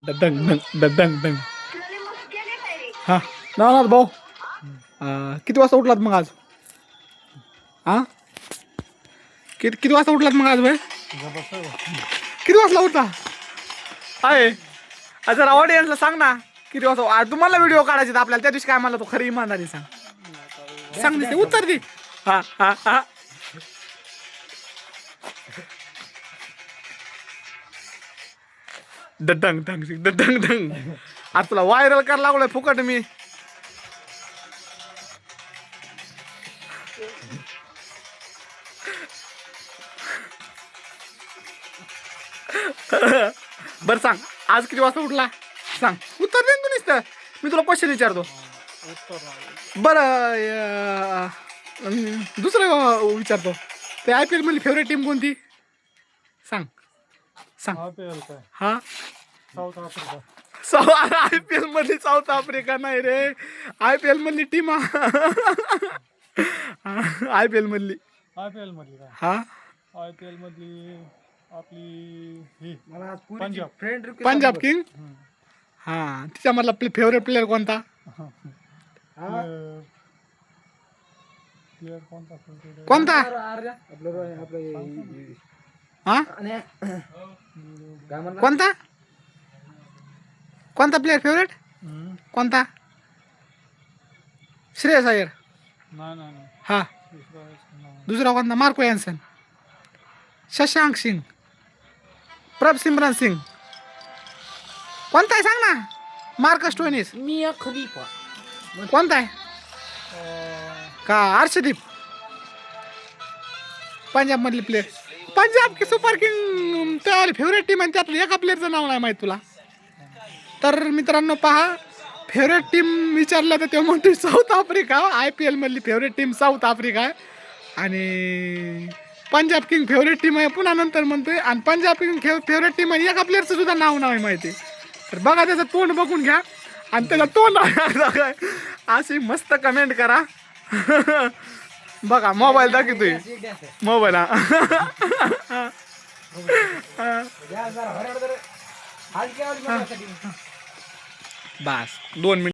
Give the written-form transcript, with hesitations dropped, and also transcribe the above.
दंग दंग दंग दंग. हा नवनाथ भाऊ, किती वाजता उठलात मग आज? हा किती वाजता उठलात मग आज भाई? किती वाजता उठला आहे? जरा ऑडियन्सला सांग ना किती वाजता. तुम्हाला व्हिडिओ काढायचे आपल्याला, त्या दिवशी काय मला तो खरी इमानदारी सांग. सांग दे उत्तर दे. हा हा हा दंग दंग दंग दंग. आज तुला व्हायरल करायला लागलोय फुकट मी. बर सांग, आज किती वाजता उठला? सांग, उत्तर दे तू नुसतं. मी तुला क्वेश्चन विचारतो. बरं दुसरं विचारतो. ते IPL मधली फेवरेट टीम कोणती? सांग सांग. हा IPL मधली साऊथ आफ्रिका नाही रे. IPL मधली टीम IPL मधली हा IPL मधली आपली पंजाब किंग. हा तिच्यामधला फेवरेट प्लेअर कोणता? कोणता? हा कोणता कोणता प्लेअर फेवरेट कोणता? श्रेयस अय्यर. हा दुसरा कोणता? Marco Jansen, Shashank Singh, Prabhsimran Singh. कोणता आहे सांग ना. Marcus Stoinis. Mia Khalifa. कोणता आहे? का अर्शदीप? पंजाब मधली प्लेअर. पंजाब की सुपर किंग त्याला फेवरेट टीम आहे, त्यातलं एका प्लेअरचं नाव नाही माहीत तुला. तर मित्रांनो पहा, फेवरेट टीम विचारलं तर तेव्हा म्हणतो साऊथ आफ्रिका. IPL मधली फेवरेट टीम साऊथ आफ्रिका आहे. आणि पंजाब किंग फेवरेट टीम आहे पुन्हा नंतर म्हणतोय. आणि पंजाब किंग फेवरेट टीम आहे, एका प्लेअरचं सुद्धा नाव नाही माहिती. तर बघा त्याचं तोंड बघून घ्या आणि त्याला तोंड अशी मस्त कमेंट करा. बघा मोबाईल दाखवतोय, मोबाईल बस 2 मिनिट.